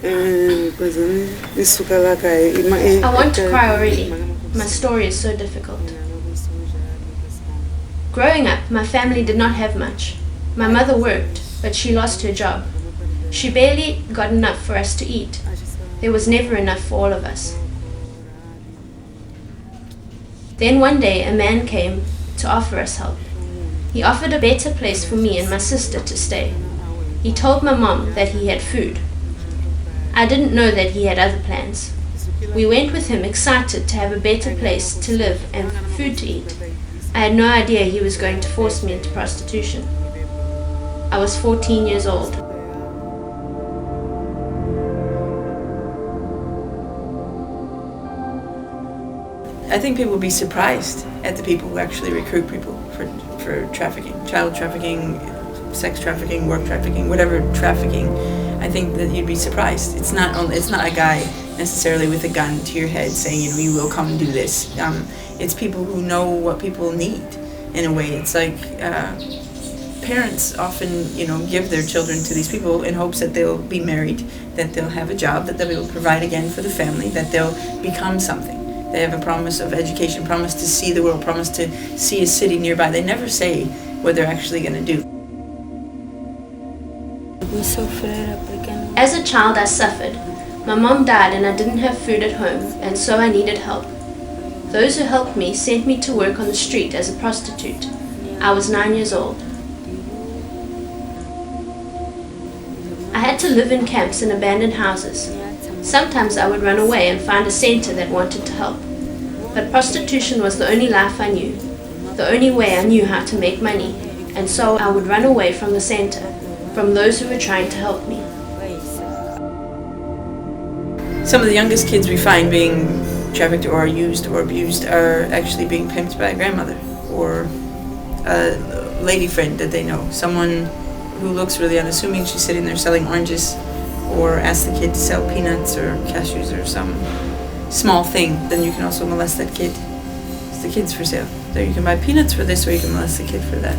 I want to cry already. My story is so difficult. Growing up, my family did not have much. My mother worked, but she lost her job. She barely got enough for us to eat. There was never enough for all of us. Then one day a man came to offer us help. He offered a better place for me and my sister to stay. He told my mom that he had food. I didn't know that he had other plans. We went with him excited to have a better place to live and food to eat. I had no idea he was going to force me into prostitution. I was 14 years old. I think people will be surprised at the people who actually recruit people for trafficking, child trafficking, sex trafficking, work trafficking, whatever trafficking. I think that you'd be surprised. It's not a guy necessarily with a gun to your head saying, you will come and do this. It's people who know what people need. In a way, it's like parents often, give their children to these people in hopes that they'll be married, that they'll have a job, that they'll be able to provide again for the family, that they'll become something. They have a promise of education, promise to see the world, promise to see a city nearby. They never say what they're actually going to do. As a child, I suffered. My mom died and I didn't have food at home, and so I needed help. Those who helped me sent me to work on the street as a prostitute. I was 9 years old. I had to live in camps and abandoned houses. Sometimes I would run away and find a center that wanted to help. But prostitution was the only life I knew, the only way I knew how to make money, and so I would run away from the center, from those who were trying to help me. Some of the youngest kids we find being trafficked or used or abused are actually being pimped by a grandmother or a lady friend that they know, someone who looks really unassuming. She's sitting there selling oranges, or ask the kid to sell peanuts or cashews or some small thing. Then you can also molest that kid. It's the kid's for sale. So you can buy peanuts for this, or you can molest the kid for that.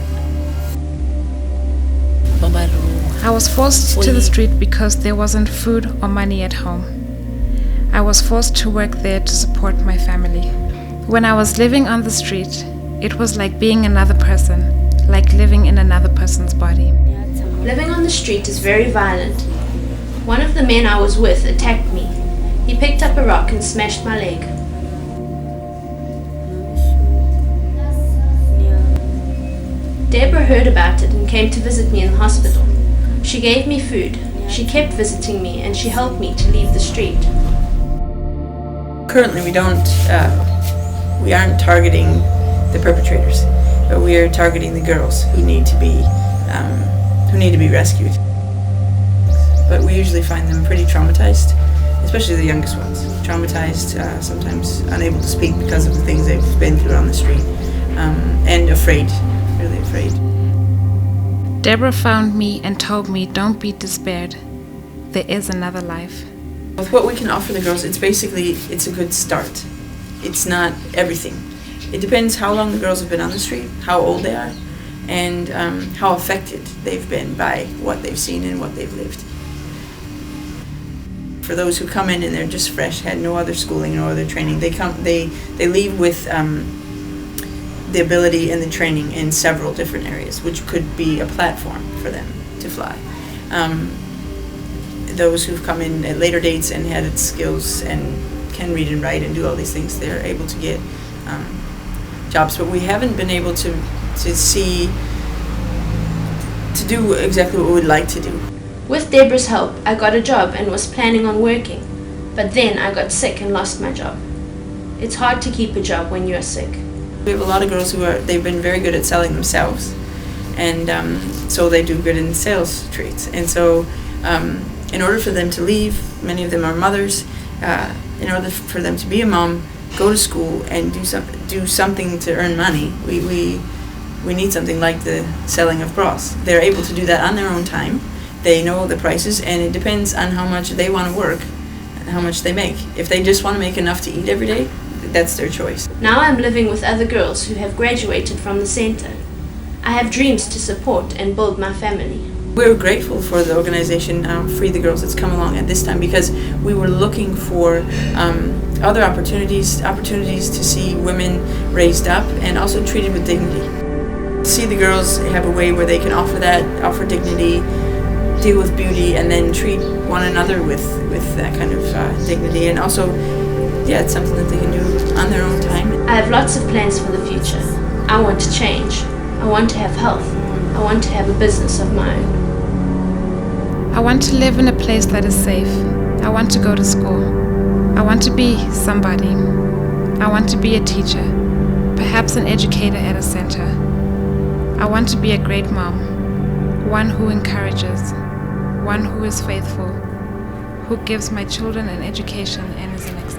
I was forced to the street because there wasn't food or money at home. I was forced to work there to support my family. When I was living on the street, it was like being another person, like living in another person's body. Living on the street is very violent. One of the men I was with attacked me. He picked up a rock and smashed my leg. Deborah heard about it and came to visit me in the hospital. She gave me food. She kept visiting me and she helped me to leave the street. Currently we aren't targeting the perpetrators, but we are targeting the girls who need to be rescued. But we usually find them pretty traumatized, especially the youngest ones. Traumatized, sometimes unable to speak because of the things they've been through on the street, and afraid, really afraid. Deborah found me and told me, don't be despaired. There is another life. With what we can offer the girls, it's a good start. It's not everything. It depends how long the girls have been on the street, how old they are, and how affected they've been by what they've seen and what they've lived. For those who come in and they're just fresh, had no other schooling, no other training, they leave with the ability and the training in several different areas, which could be a platform for them to fly. Those who've come in at later dates and had skills and can read and write and do all these things, they're able to get jobs. But we haven't been able to do exactly what we would like to do. With Deborah's help, I got a job and was planning on working, but then I got sick and lost my job. It's hard to keep a job when you're sick. We have a lot of girls they've been very good at selling themselves, and so they do good in sales traits. And so in order for them to leave, many of them are mothers, in order for them to be a mom, go to school and do something to earn money, we need something like the selling of bras. They're able to do that on their own time. They know the prices, and it depends on how much they want to work and how much they make. If they just want to make enough to eat every day, that's their choice. Now I'm living with other girls who have graduated from the center. I have dreams to support and build my family. We're grateful for the organization Free the Girls that's come along at this time, because we were looking for other opportunities to see women raised up and also treated with dignity. See the girls have a way where they can offer dignity, deal with beauty, and then treat one another with that kind of dignity. And also, yeah, it's something that they can do on their own time. I have lots of plans for the future. I want to change. I want to have health. I want to have a business of my own. I want to live in a place that is safe. I want to go to school. I want to be somebody. I want to be a teacher, perhaps an educator at a center. I want to be a great mom, one who encourages, one who is faithful, who gives my children an education and is an example.